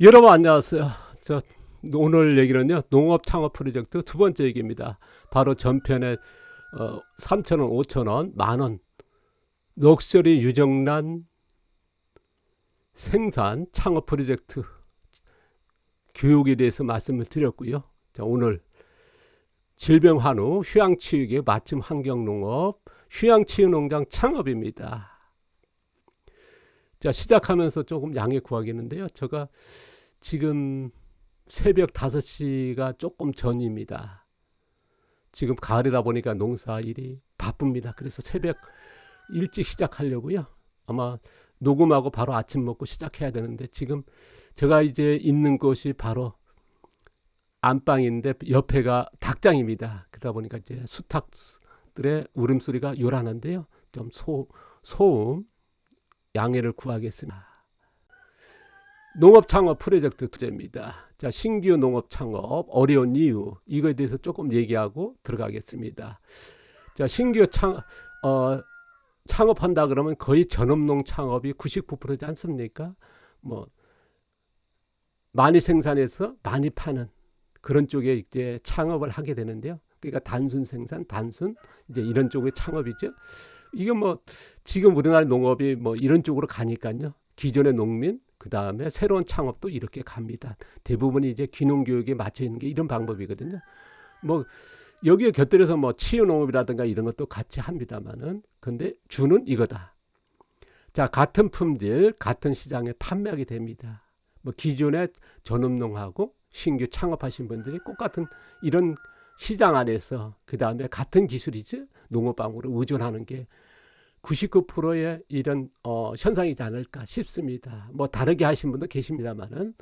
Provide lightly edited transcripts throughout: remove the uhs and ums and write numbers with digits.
여러분 안녕하세요. 저 오늘 얘기는요 농업 창업 프로젝트 두 번째 얘기입니다. 바로 전편에 3,000원, 5,000원, 만원 럭셔리 유정란 생산 창업 프로젝트 교육에 대해서 말씀을 드렸고요. 자, 오늘 질병 환우 휴양치유계 맞춤 환경농업 휴양치유농장 창업입니다. 자, 시작하면서 조금 양해 구하겠는데요. 제가 지금 새벽 5시가 조금 전입니다. 지금 가을이다 보니까 농사일이 바쁩니다. 그래서 새벽 일찍 시작하려고요. 아마 녹음하고 바로 아침 먹고 시작해야 되는데 지금 제가 이제 있는 곳이 바로 안방인데 옆에가 닭장입니다. 그러다 보니까 이제 수탉들의 울음소리가 요란한데요. 좀 소음 양해를 구하겠습니다. 농업 창업 프로젝트 투자입니다. 자, 신규 농업 창업 어려운 이유 이거에 대해서 조금 얘기하고 들어가겠습니다. 자, 신규 창업한다 그러면 거의 전업농 창업이 99%지 않습니까? 뭐 많이 생산해서 많이 파는 그런 쪽에 이제 창업을 하게 되는데요. 그러니까 단순 생산, 단순 이제 이런 쪽의 창업이죠. 이게 뭐 지금 우리나라 농업이 뭐 이런 쪽으로 가니까요. 기존의 농민 그 다음에 새로운 창업도 이렇게 갑니다. 대부분이 이제 귀농교육에 맞춰 있는 게 이런 방법이거든요. 뭐 여기에 곁들여서 뭐 치유농업이라든가 이런 것도 같이 합니다만은 근데 주는 이거다. 자, 같은 품질, 같은 시장에 판매하게 됩니다. 뭐 기존의 전업농하고 신규 창업하신 분들이 똑같은 이런 시장 안에서 그 다음에 같은 기술이죠. 농업방으로 의존하는 게 99%의 이런 현상이지 않을까 싶습니다. 뭐 다르게 하신 분도 계십니다만은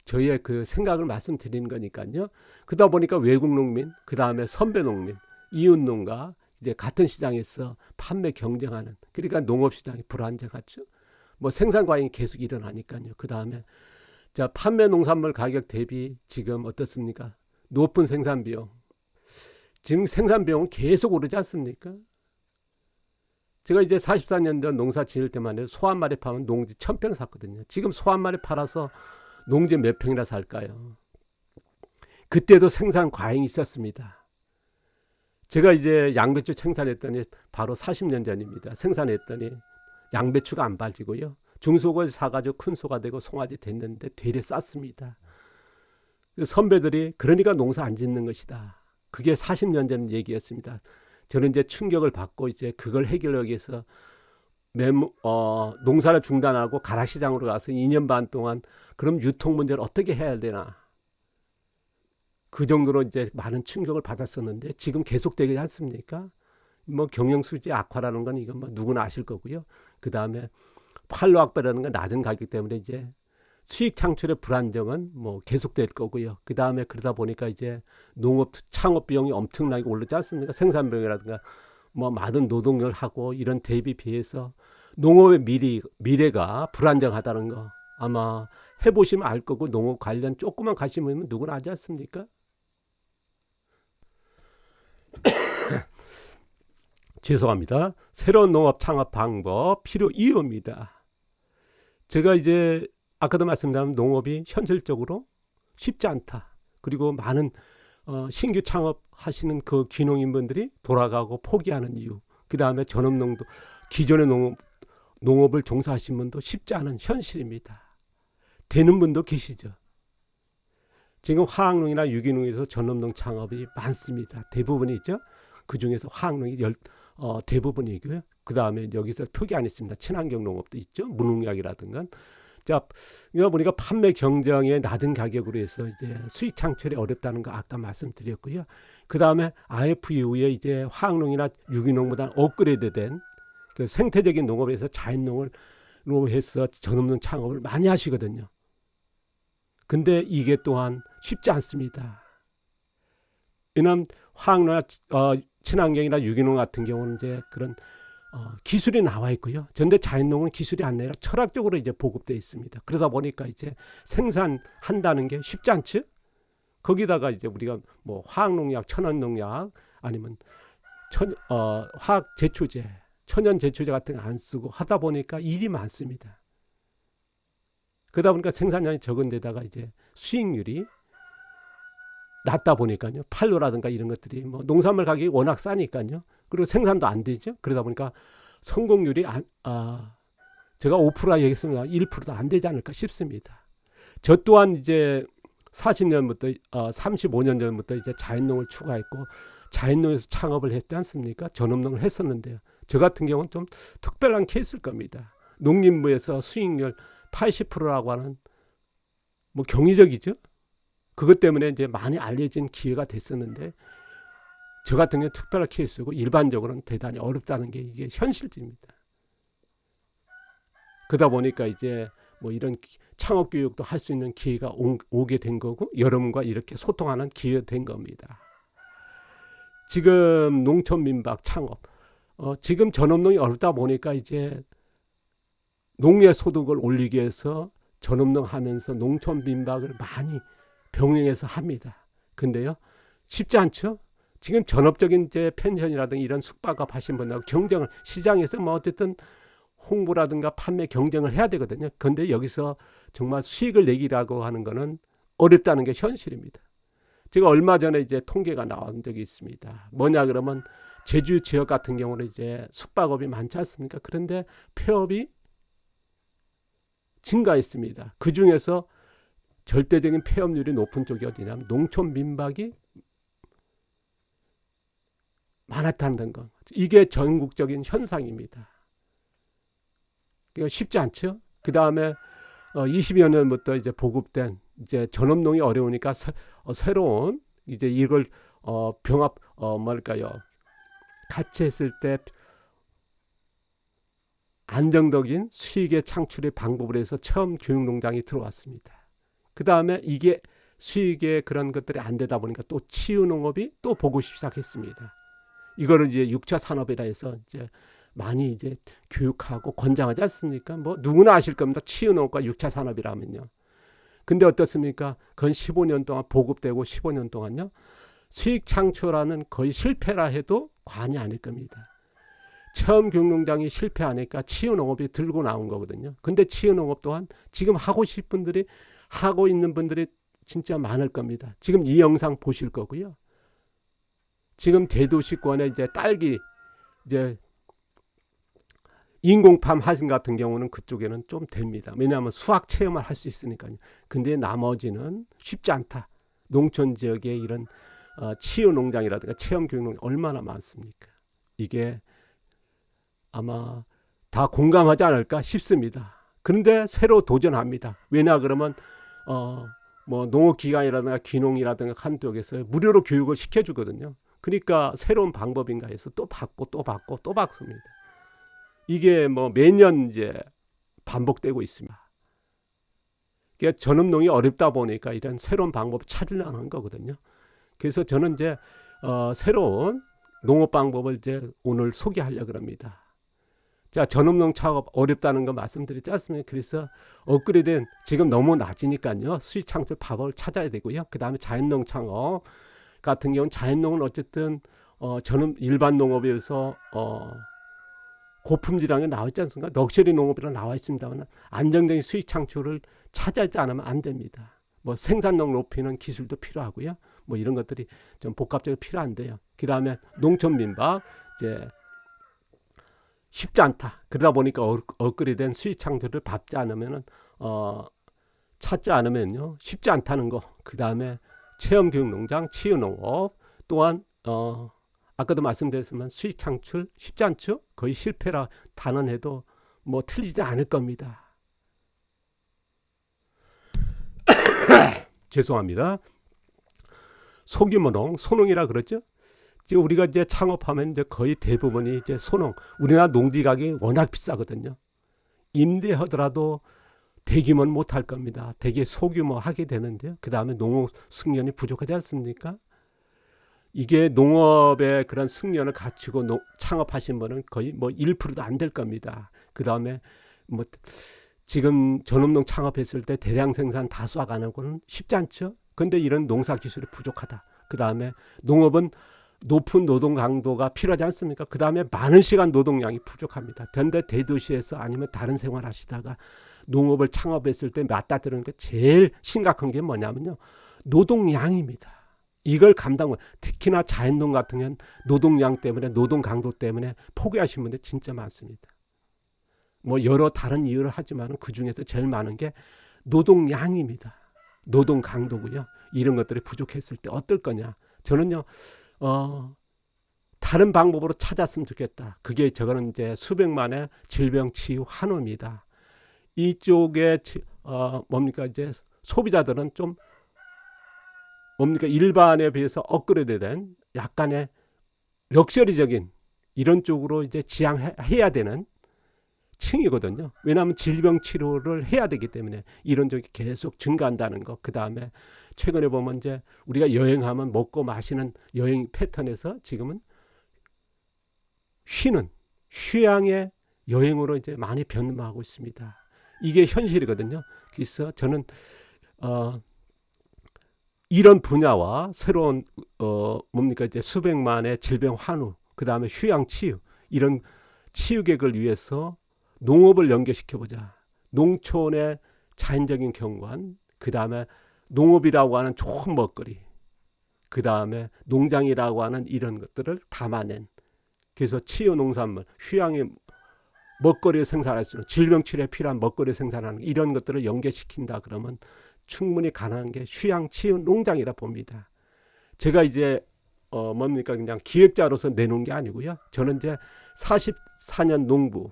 저희의 그 생각을 말씀드리는 거니까요. 그러다 보니까 외국 농민, 그 다음에 선배 농민, 이웃 농가 이제 같은 시장에서 판매 경쟁하는 그러니까 농업 시장이 불안정하죠. 뭐 생산 과잉이 계속 일어나니까요. 그 다음에 자 판매 농산물 가격 대비 지금 어떻습니까? 높은 생산 비용. 지금 생산 비용은 계속 오르지 않습니까? 제가 이제 44년 전 농사 지을 때만 해도 소 한 마리 파면 농지 1,000평 샀거든요. 지금 소 한 마리 팔아서 농지 몇 평이나 살까요? 그때도 생산 과잉이 있었습니다. 제가 이제 양배추 생산했더니 바로 40년 전입니다. 생산했더니 양배추가 안 발지고요. 중소가 사가지고 큰 소가 되고 송아지 됐는데 되레 쌌습니다. 선배들이 그러니까 농사 안 짓는 것이다. 그게 40년 전 얘기였습니다. 저는 이제 충격을 받고 이제 그걸 해결하기 위해서 농사를 중단하고 가락시장으로 가서 2년 반 동안 그럼 유통 문제를 어떻게 해야 되나 그 정도로 이제 많은 충격을 받았었는데 지금 계속되지 않습니까? 뭐 경영수지 악화라는 건 이건 뭐 누구나 아실 거고요. 그 다음에 판로 악배라는 건 낮은 가격 때문에 이제 수익 창출의 불안정은 뭐 계속될 거고요. 그 다음에 그러다 보니까 이제 농업 창업 비용이 엄청나게 오르지 않습니까? 생산 비용이라든가 뭐 많은 노동을 하고 이런 대비 비해서 농업의 미래가 불안정하다는 거 아마 해보시면 알 거고 농업 관련 조금만 가시면 누구나 하지 않습니까? 죄송합니다. 새로운 농업 창업 방법 필요 이유입니다. 제가 이제 아까도 말씀드린 농업이 현실적으로 쉽지 않다. 그리고 많은 신규 창업하시는 그 귀농인분들이 돌아가고 포기하는 이유. 그 다음에 전업농도 기존의 농업을 종사하신 분도 쉽지 않은 현실입니다. 되는 분도 계시죠. 지금 화학농이나 유기농에서 전업농 창업이 많습니다. 대부분이죠. 그 중에서 화학농이 대부분이고요. 그 다음에 여기서 표기 안 했습니다. 친환경 농업도 있죠. 무농약이라든가. 자, 이거 보니까 판매 경쟁에 낮은 가격으로 해서 이제 수익 창출이 어렵다는 거 아까 말씀드렸고요. 그 다음에 IF 이후에 이제 화학농이나 유기농보다 업그레이드된 그 생태적인 농업에서 자연농으로 해서 전업농 창업을 많이 하시거든요. 근데 이게 또한 쉽지 않습니다. 왜냐하면 화학농이나 친환경이나 유기농 같은 경우는 이제 그런 기술이 나와 있고요. 전대 자연농은 기술이 아니라 철학적으로 이제 보급되어 있습니다. 그러다 보니까 이제 생산한다는 게 쉽지 않죠. 거기다가 이제 우리가 뭐 화학농약, 천연농약 아니면 화학 제초제, 천연 제초제 같은 거 안 쓰고 하다 보니까 일이 많습니다. 그러다 보니까 생산량이 적은 데다가 이제 수익률이 낮다 보니까요. 판로라든가 이런 것들이 뭐 농산물 가격이 워낙 싸니까요. 그리고 생산도 안 되죠. 그러다 보니까 성공률이 제가 5%라 얘기했으면 1%도 안 되지 않을까 싶습니다. 저 또한 이제 40년부터 35년 전부터 이제 자연농을 추구했고 자연농에서 창업을 했지 않습니까? 전업농을 했었는데요. 저 같은 경우는 좀 특별한 케이스일 겁니다. 농림부에서 수익률 80%라고 하는 뭐 경이적이죠. 그것 때문에 이제 많이 알려진 기회가 됐었는데 저 같은 경우는 특별한 케이스고 일반적으로는 대단히 어렵다는 게 이게 현실입니다. 그러다 보니까 이제 뭐 이런 창업 교육도 할 수 있는 기회가 오게 된 거고 여러분과 이렇게 소통하는 기회가 된 겁니다. 지금 농촌 민박 창업 지금 전업농이 어렵다 보니까 이제 농예 소득을 올리기 위해서 전업농 하면서 농촌 민박을 많이 병행해서 합니다. 근데요 쉽지 않죠. 지금 전업적인 이제 펜션이라든가 이런 숙박업 하신 분하고 경쟁을 시장에서 뭐 어쨌든 홍보라든가 판매 경쟁을 해야 되거든요. 그런데 여기서 정말 수익을 내기라고 하는 거는 어렵다는 게 현실입니다. 제가 얼마 전에 이제 통계가 나온 적이 있습니다. 뭐냐 그러면 제주 지역 같은 경우는 이제 숙박업이 많지 않습니까? 그런데 폐업이 증가했습니다. 그 중에서 절대적인 폐업률이 높은 쪽이 어디냐면 농촌 민박이 많았다는 것. 이게 전국적인 현상입니다. 쉽지 않죠. 그 다음에 20여 년부터 이제 보급된 이제 전업농이 어려우니까 새로운 이제 이걸 병합 뭐랄까요 같이 했을 때 안정적인 수익의 창출의 방법을 해서 체험 교육 농장이 들어왔습니다. 그 다음에 이게 수익의 그런 것들이 안 되다 보니까 또 치유 농업이 또 보고 시작했습니다. 이거를 이제 6차 산업이라 해서 이제 많이 이제 교육하고 권장하지 않습니까? 뭐 누구나 아실 겁니다. 치유 농업과 6차 산업이라면요. 근데 어떻습니까? 그건 15년 동안 보급되고 15년 동안요. 수익 창출하는 거의 실패라 해도 과언이 아닐 겁니다. 체험 교육농장이 실패하니까 치유 농업이 들고 나온 거거든요. 근데 치유 농업 또한 지금 하고 싶은 분들이 하고 있는 분들이 진짜 많을 겁니다. 지금 이 영상 보실 거고요. 지금 대도시권에 이제 딸기 이제 인공팜 하신 같은 경우는 그쪽에는 좀 됩니다. 왜냐하면 수학 체험을 할 수 있으니까요. 근데 나머지는 쉽지 않다. 농촌 지역에 이런 치유 농장이라든가 체험 교육 농장 얼마나 많습니까? 이게 아마 다 공감하지 않을까 싶습니다. 그런데 새로 도전합니다. 왜냐 그러면 뭐 농업기관이라든가 귀농이라든가 한쪽에서 무료로 교육을 시켜주거든요. 그러니까 새로운 방법인가 해서 또 받고 또 받고 또 받습니다. 이게 뭐 매년 이제 반복되고 있습니다. 그러니까 전업농이 어렵다 보니까 이런 새로운 방법을 찾으려는 거거든요. 그래서 저는 이제 새로운 농업 방법을 이제 오늘 소개하려고 합니다. 자, 전업농 창업 어렵다는 거 말씀드렸지 않습니까? 그래서 업그레이드된 지금 너무 낮으니까요. 수익 창출 방법을 찾아야 되고요. 그 다음에 자연농 창업 같은 경우는 자연농은 어쨌든 저는 일반 농업에 비해서 고품질하게 나와 있지 않습니까? 럭셔리 농업이라 나와 있습니다만 안정적인 수익 창출을 찾아지 않으면 안 됩니다. 뭐 생산력 높이는 기술도 필요하고요. 뭐 이런 것들이 좀 복합적으로 필요한데요. 그 다음에 농촌 민박 이제 쉽지 않다. 그러다 보니까 업그레이드된 수익 창출을 밟지 않으면은 찾지 않으면요 쉽지 않다는 거. 그 다음에 체험 교육 농장, 치유 농업 또한 아까도 말씀드렸지만 수익 창출 쉽지 않죠. 거의 실패라 단언해도 뭐 틀리지 않을 겁니다. 죄송합니다. 소규모농, 소농이라 그러죠. 지금 우리가 이제 창업하면 이제 거의 대부분이 이제 소농. 우리나라 농지 가격이 워낙 비싸거든요. 임대하더라도 대규모는 못할 겁니다. 되게 소규모 하게 되는데요. 그 다음에 농업 숙련이 부족하지 않습니까? 이게 농업의 그런 숙련을 갖추고 창업하신 분은 거의 뭐 1%도 안 될 겁니다. 그 다음에 뭐 지금 전업농 창업했을 때 대량 생산 다수화가는 거는 쉽지 않죠. 근데 이런 농사 기술이 부족하다. 그 다음에 농업은 높은 노동 강도가 필요하지 않습니까? 그 다음에 많은 시간 노동량이 부족합니다. 그런데 대도시에서 아니면 다른 생활 하시다가 농업을 창업했을 때 맞닥뜨리는 게 제일 심각한 게 뭐냐면요. 노동량입니다. 이걸 특히나 자연농 같은 경우는 노동량 때문에 노동 강도 때문에 포기하신 분들 진짜 많습니다. 뭐 여러 다른 이유를 하지만 그 중에서 제일 많은 게 노동량입니다. 노동 강도고요. 이런 것들이 부족했을 때 어떨 거냐. 저는요. 다른 방법으로 찾았으면 좋겠다. 그게 저거는 이제 수백만의 질병 치유 한우입니다. 이쪽에 뭡니까 이제 소비자들은 좀 뭡니까 일반에 비해서 업그레이드된 약간의 럭셔리적인 이런 쪽으로 이제 지향해야 되는 층이거든요. 왜냐하면 질병 치료를 해야 되기 때문에 이런 쪽이 계속 증가한다는 거. 그 다음에 최근에 보면 이제 우리가 여행하면 먹고 마시는 여행 패턴에서 지금은 휴양의 여행으로 이제 많이 변화하고 있습니다. 이게 현실이거든요. 그래서 저는 이런 분야와 새로운 뭡니까 이제 수백만의 질병 환우, 그 다음에 휴양 치유 이런 치유 계획을 위해서 농업을 연계시켜 보자. 농촌의 자연적인 경관, 그 다음에 농업이라고 하는 좋은 먹거리, 그 다음에 농장이라고 하는 이런 것들을 담아낸. 그래서 치유 농산물, 휴양의 먹거리를 생산할 수 있는 질병 치료에 필요한 먹거리 생산하는 이런 것들을 연계시킨다 그러면 충분히 가능한 게 휴양 치유 농장이라 봅니다. 제가 이제 뭡니까 그냥 기획자로서 내놓은 게 아니고요. 저는 이제 44년 농부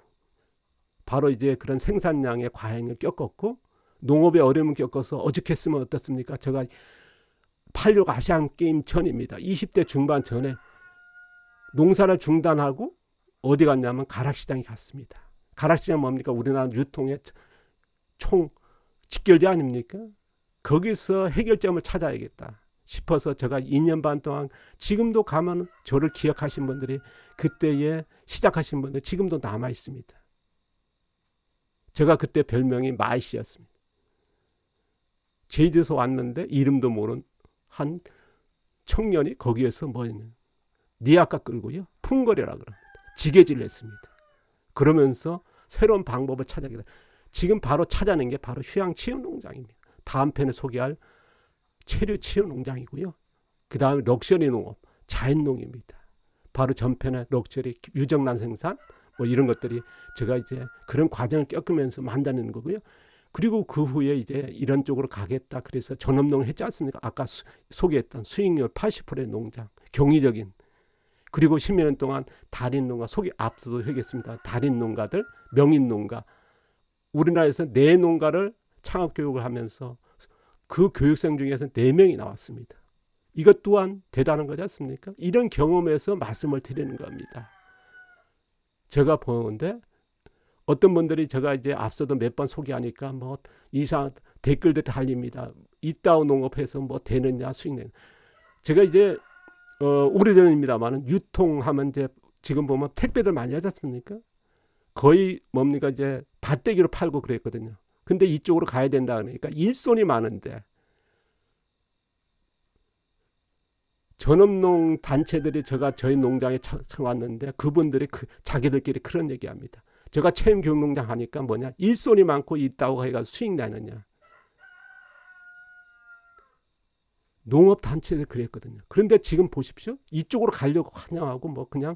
바로 이제 그런 생산량의 과잉을 겪었고 농업의 어려움을 겪어서 어죽했으면 어떻습니까? 제가 86 아시안 게임 전입니다. 20대 중반 전에 농사를 중단하고 어디 갔냐면 가락시장에 갔습니다. 가락시장 뭡니까? 우리나라 유통의 총 직결제 아닙니까? 거기서 해결점을 찾아야겠다 싶어서 제가 2년 반 동안 지금도 가면 저를 기억하신 분들이 그때에 시작하신 분들 지금도 남아 있습니다. 제가 그때 별명이 마이씨였습니다. 제주도에서 왔는데 이름도 모르는 한 청년이 거기에서 뭐였냐 니아까 끌고요 풍거리라 그럽니다. 지게질을 했습니다. 그러면서 새로운 방법을 찾아내다 지금 바로 찾아낸 게 바로 휴양치유농장입니다. 다음 편에 소개할 체류치유농장이고요. 그 다음에 럭셔리 농업, 자연농입니다. 바로 전편의 럭셔리 유정란 생산 뭐 이런 것들이 제가 이제 그런 과정을 겪으면서 만드는 거고요. 그리고 그 후에 이제 이런 쪽으로 가겠다. 그래서 전업농을 했지 않습니까? 아까 소개했던 수익률 80%의 농장, 경이적인. 그리고 10여 년 동안 달인농가, 앞서도 얘기했습니다. 달인농가들, 명인농가. 우리나라에서 4농가를 창업교육을 하면서 그 교육생 중에서 4명이 나왔습니다. 이것 또한 대단한 거지 않습니까? 이런 경험에서 말씀을 드리는 겁니다. 제가 보는데 어떤 분들이 제가 이제 앞서도 몇 번 소개하니까 뭐 이상 댓글들 달립니다. 이따오 농업해서 뭐 되느냐 수익 내는. 제가 이제 오래전입니다만은 유통하면 이제 지금 보면 택배들 많이 하지 않습니까? 거의 뭡니까 이제 밭대기로 팔고 그랬거든요. 근데 이쪽으로 가야 된다 그러니까 일손이 많은데 전업농 단체들이 저희 농장에 왔는데 그분들이 자기들끼리 그런 얘기합니다. 제가 체험교육농장 하니까 뭐냐 일손이 많고 있다고 해가지고 수익 나느냐. 농업단체들 그랬거든요. 그런데 지금 보십시오. 이쪽으로 가려고 하냐고 뭐 그냥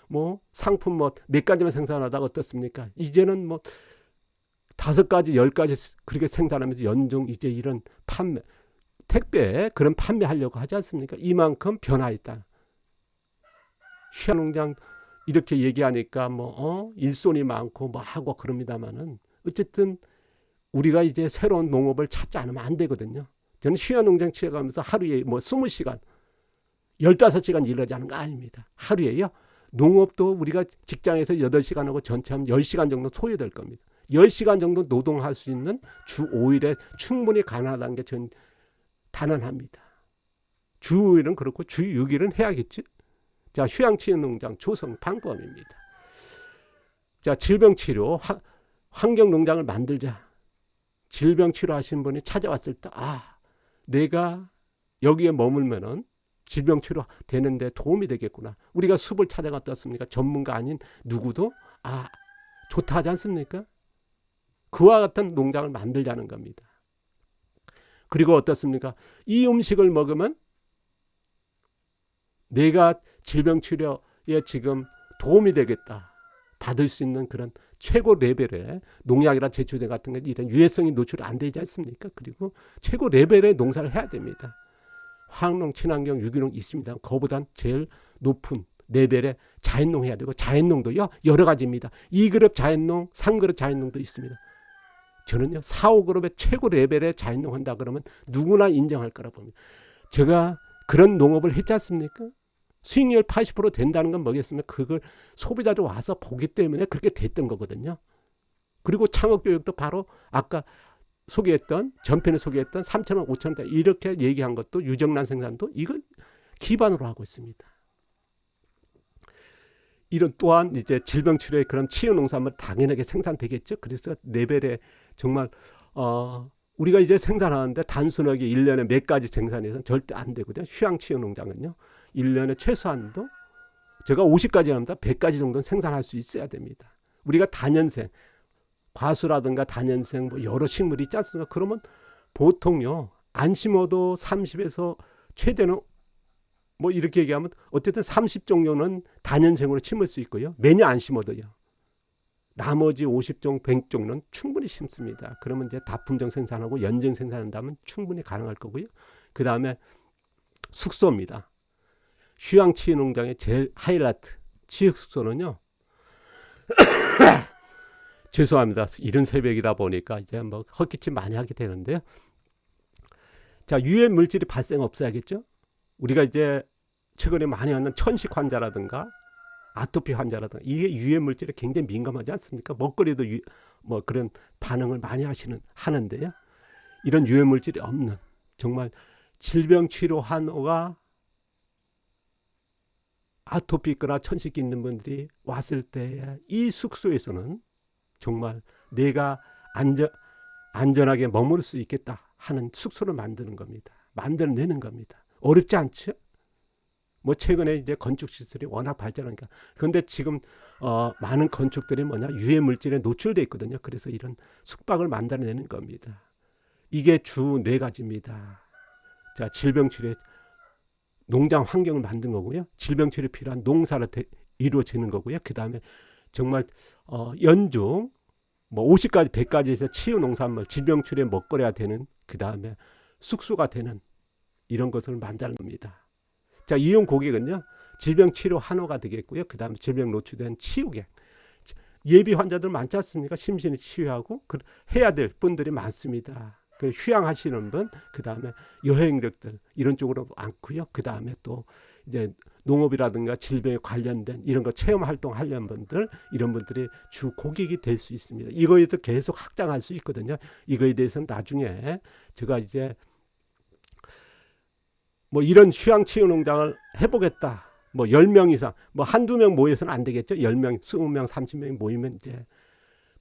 뭐 상품 뭐 몇 가지만 생산하다가 어떻습니까? 이제는 뭐 5가지 10가지 그렇게 생산하면서 연중 이제 이런 판매 택배 그런 판매하려고 하지 않습니까? 이만큼 변화했다. 휴양농장 이렇게 얘기하니까 뭐 일손이 많고 뭐 하고 그럽니다만은 어쨌든 우리가 이제 새로운 농업을 찾지 않으면 안 되거든요. 저는 휴양농장 취해가면서 하루에 뭐 20시간 15시간 일하지 않은 거 아닙니다. 하루에요. 농업도 우리가 직장에서 8시간 하고 전체하면 10시간 정도 소요될 겁니다. 10시간 정도 노동할 수 있는 주 5일에 충분히 가능하다는 게 전 단언합니다. 주 5일은 그렇고 주 6일은 해야겠죠. 자, 휴양치유농장 조성 방법입니다. 자, 질병치료 환경농장을 만들자. 질병치료 하신 분이 찾아왔을 때 내가 여기에 머물면은 질병치료 되는데 도움이 되겠구나. 우리가 숲을 찾아갔다 왔습니까? 전문가 아닌 누구도 좋다 하지 않습니까? 그와 같은 농장을 만들자는 겁니다. 그리고 어떻습니까? 이 음식을 먹으면 내가 질병 치료에 지금 도움이 되겠다. 받을 수 있는 그런 최고 레벨의 농약이나 제초제 같은 게 이런 유해성이 노출이 안 되지 않습니까? 그리고 최고 레벨의 농사를 해야 됩니다. 화학농, 친환경, 유기농 있습니다. 그거보단 제일 높은 레벨의 자연농 해야 되고, 자연농도요 여러 가지입니다. 2그룹 자연농, 3그룹 자연농도 있습니다. 저는요 4, 5그룹의 최고 레벨의 자연농 한다 그러면 누구나 인정할 거라 봅니다. 제가 그런 농업을 했지 않습니까? 수익률 80% 된다는 건 뭐겠습니까? 그걸 소비자들 와서 보기 때문에 그렇게 됐던 거거든요. 그리고 창업교육도 바로 아까 소개했던, 전편에 소개했던 3,000원, 5,000원 이렇게 얘기한 것도, 유정란 생산도 이걸 기반으로 하고 있습니다. 이런 또한 이제 질병 치료에 그런 치유 농산물 당연하게 생산되겠죠. 그래서 레벨에 정말 우리가 이제 생산하는데 단순하게 1년에 몇 가지 생산해서는 절대 안 되거든요. 휴양 치유 농장은요. 1년에 최소한도 제가 50가지 합니다. 100가지 정도는 생산할 수 있어야 됩니다. 우리가 다년생, 과수라든가 다년생 뭐 여러 식물이 있지 않습니까? 그러면 보통요. 안 심어도 30에서 최대는 뭐 이렇게 얘기하면 어쨌든 30종류는 다년생으로 심을 수 있고요. 매년 안 심어도요. 나머지 50종, 100종은 충분히 심습니다. 그러면 이제 다품종 생산하고 연정 생산한다면 충분히 가능할 거고요. 그 다음에 숙소입니다. 휴양치유 농장의 제일 하이라이트 치유 숙소는요. 죄송합니다. 이른 새벽이다 보니까 이제 뭐 헛기침 많이 하게 되는데요. 자, 유해 물질이 발생 없어야겠죠. 우리가 이제 최근에 많이 하는 천식 환자라든가 아토피 환자라든가 이게 유해 물질에 굉장히 민감하지 않습니까? 먹거리도 뭐 그런 반응을 많이 하는데요. 이런 유해 물질이 없는 정말 질병 치료 환호가 아토피 있거나 천식이 있는 분들이 왔을 때 이 숙소에서는 정말 내가 안전하게 머물 수 있겠다 하는 숙소를 만드는 겁니다. 만들어내는 겁니다. 어렵지 않죠? 뭐 최근에 이제 건축 시설이 워낙 발전하니까. 그런데 지금 많은 건축들이 뭐냐 유해 물질에 노출돼 있거든요. 그래서 이런 숙박을 만들어내는 겁니다. 이게 주 4가지입니다. 자, 질병 치료 농장 환경을 만든 거고요. 질병 치료에 필요한 농사를 이루어지는 거고요. 그 다음에 정말 연중 뭐 50가지, 100가지에서 치유 농산물, 질병 치료에 먹거리가 되는, 그 다음에 숙소가 되는 이런 것을 만드는 겁니다. 자, 이용 고객은요, 질병 치료 환호가 되겠고요. 그 다음에 질병 노출된 치유객. 예비 환자들 많지 않습니까? 심신을 치유하고 해야 될 분들이 많습니다. 휴양하시는 분, 그 다음에 여행객들 이런 쪽으로 많고요. 그 다음에 또 이제 농업이라든가 질병에 관련된 이런 거 체험 활동 하려는 분들, 이런 분들이 주 고객이 될 수 있습니다. 이거에도 계속 확장할 수 있거든요. 이거에 대해서는 나중에 제가 이제 뭐 이런 휴양 치유 농장을 해보겠다. 뭐 10명 이상, 뭐 한두 명 모여서는 안 되겠죠. 10명, 20명, 30명이 모이면 이제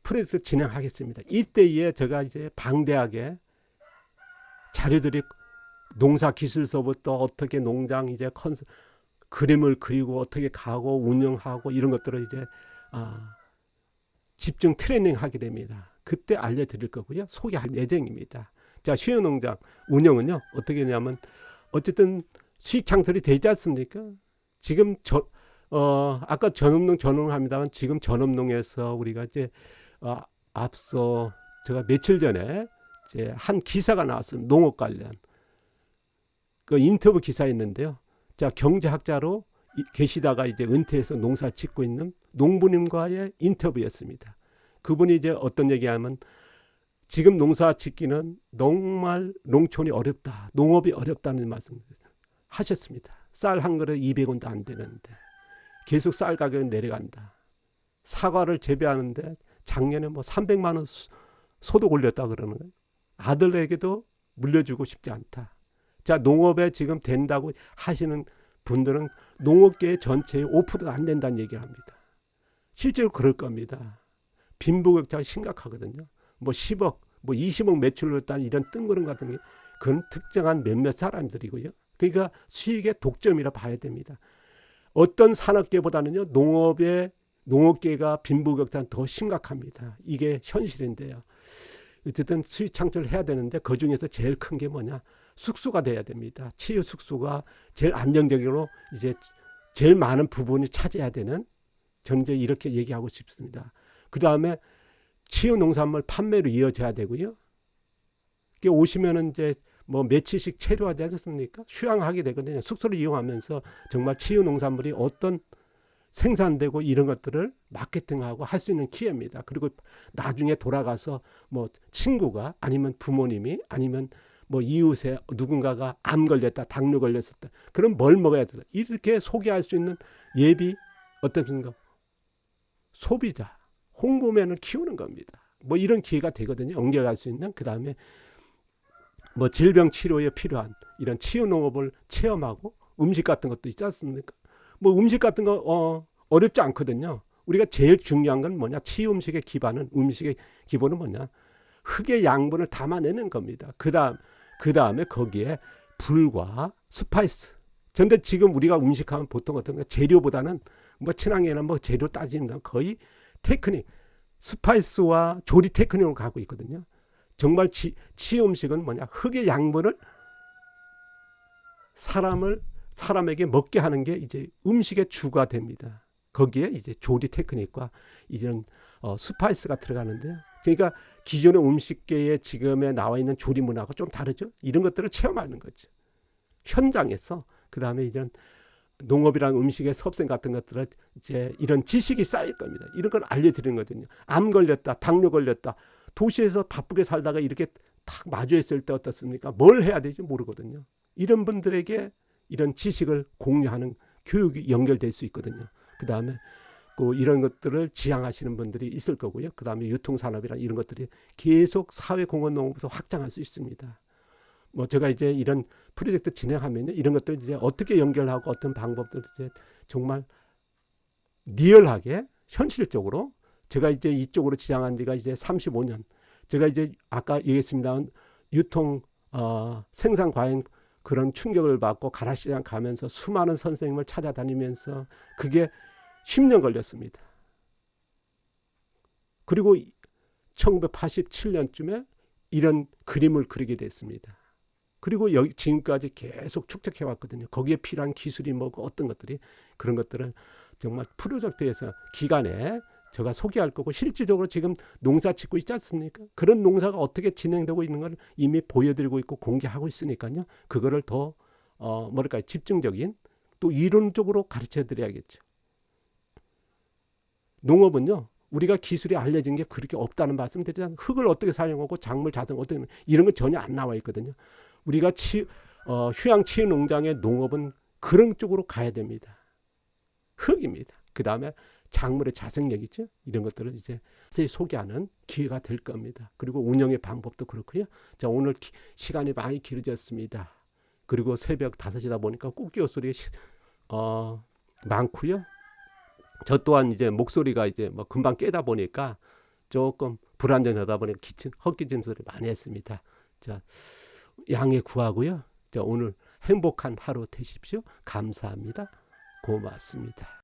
프로젝트 진행하겠습니다. 이때에 제가 이제 방대하게 자료들이 농사 기술서부터 어떻게 농장 이제 그림을 그리고 어떻게 가고 운영하고 이런 것들을 이제 집중 트레이닝 하게 됩니다. 그때 알려드릴 거고요. 소개할 예정입니다. 자, 휴양농장 운영은요 어떻게 하냐면 어쨌든 수익 창출이 되지 않습니까? 지금 아까 전업농 합니다만 지금 전업농에서 우리가 이제 앞서 제가 며칠 전에 이제 한 기사가 나왔습니다. 농업 관련 그 인터뷰 기사였는데요. 자, 경제학자로 계시다가 이제 은퇴해서 농사 짓고 있는 농부님과의 인터뷰였습니다. 그분이 이제 어떤 얘기하면 지금 농사 짓기는 정말 농촌이 어렵다, 농업이 어렵다는 말씀 하셨습니다. 쌀 한 그릇 200원도 안 되는데 계속 쌀 가격이 내려간다. 사과를 재배하는데 작년에 뭐 300만 원 소득 올렸다 그러는 거예요. 아들에게도 물려주고 싶지 않다. 자, 농업에 지금 된다고 하시는 분들은 농업계 전체의 5%도 안 된다는 얘기를 합니다. 실제로 그럴 겁니다. 빈부격차가 심각하거든요. 뭐 10억, 뭐 20억 매출을 했다는 이런 뜬구름 같은 게 그건 특정한 몇몇 사람들이고요. 그러니까 수익의 독점이라 봐야 됩니다. 어떤 산업계보다는요, 농업계가 빈부격차는 더 심각합니다. 이게 현실인데요. 어쨌든 수익 창출을 해야 되는데 그 중에서 제일 큰 게 뭐냐? 숙소가 돼야 됩니다. 치유 숙소가 제일 안정적으로 이제 제일 많은 부분이 차지해야 되는, 저는 이제 이렇게 얘기하고 싶습니다. 그 다음에 치유 농산물 판매로 이어져야 되고요. 오시면은 이제 뭐 며칠씩 체류하지 않습니까? 휴양하게 되거든요. 숙소를 이용하면서 정말 치유 농산물이 어떤 생산되고 이런 것들을 마케팅하고 할 수 있는 기회입니다. 그리고 나중에 돌아가서 뭐 친구가 아니면 부모님이 아니면 뭐 이웃에 누군가가 암 걸렸다, 당뇨 걸렸었다. 그럼 뭘 먹어야 된다. 이렇게 소개할 수 있는 예비 어떤 생각? 소비자, 홍보맨을 키우는 겁니다. 뭐 이런 기회가 되거든요. 연결할 수 있는. 그 다음에 뭐 질병 치료에 필요한 이런 치유 농업을 체험하고 음식 같은 것도 있지 않습니까? 뭐 음식 같은 거 어렵지 않거든요. 우리가 제일 중요한 건 뭐냐? 치유 음식의 기반은, 음식의 기본은 뭐냐? 흙의 양분을 담아내는 겁니다. 그 다음에 거기에 불과 스파이스. 그런데 지금 우리가 음식하면 보통 어떤 거 재료보다는 뭐 친환경이나 뭐 재료 따지면 거의 테크닉, 스파이스와 조리 테크닉으로 가고 있거든요. 정말 치유 음식은 뭐냐? 흙의 양분을 사람에게 먹게 하는 게 이제 음식의 주가 됩니다. 거기에 이제 조리 테크닉과 이런 스파이스가 들어가는데요. 그러니까 기존의 음식계에 지금에 나와 있는 조리 문화가 좀 다르죠. 이런 것들을 체험하는 거죠. 현장에서. 그 다음에 이런 농업이랑 음식의 섭생 같은 것들을 이제 이런 지식이 쌓일 겁니다. 이런 걸 알려드리는 거거든요. 암 걸렸다, 당뇨 걸렸다. 도시에서 바쁘게 살다가 이렇게 탁 마주했을 때 어떻습니까? 뭘 해야 될지 모르거든요. 이런 분들에게 이런 지식을 공유하는 교육이 연결될 수 있거든요. 그 다음에 이런 것들을 지향하시는 분들이 있을 거고요. 그 다음에 유통산업이나 이런 것들이 계속 사회공헌농업에서 확장할 수 있습니다. 뭐 제가 이제 이런 프로젝트 진행하면요, 이런 것들 이제 어떻게 연결하고 어떤 방법들 이제 정말 리얼하게 현실적으로 제가 이제 이쪽으로 지향한 지가 이제 35년. 제가 이제 아까 얘기했습니다. 유통 생산 과잉 그런 충격을 받고 가락시장 가면서 수많은 선생님을 찾아다니면서 그게 10년 걸렸습니다. 그리고 1987년쯤에 이런 그림을 그리게 됐습니다. 그리고 지금까지 계속 축적해 왔거든요. 거기에 필요한 기술이 뭐고 어떤 것들이, 그런 것들을 정말 프로젝트에서 기간에 제가 소개할 거고, 실질적으로 지금 농사 짓고 있지 않습니까? 그런 농사가 어떻게 진행되고 있는 걸 이미 보여드리고 있고 공개하고 있으니까요. 그거를 더 집중적인 또 이론적으로 가르쳐 드려야겠죠. 농업은요, 우리가 기술이 알려진 게 그렇게 없다는 말씀 드리잖아요. 흙을 어떻게 사용하고 작물 자생 어떻게, 이런 건 전혀 안 나와 있거든요. 우리가 휴양 치유 농장의 농업은 그런 쪽으로 가야 됩니다. 흙입니다. 그 다음에 작물의 자생력 있죠. 이런 것들을 이제 소개하는 기회가 될 겁니다. 그리고 운영의 방법도 그렇고요. 자, 오늘 시간이 많이 길어졌습니다. 그리고 새벽 5시다 보니까 꽃기호 소리 많고요. 저 또한 이제 목소리가 이제 뭐 금방 깨다 보니까 조금 불안정하다 보니까 헛기침 소리 많이 했습니다. 자, 양해 구하고요. 자, 오늘 행복한 하루 되십시오. 감사합니다. 고맙습니다.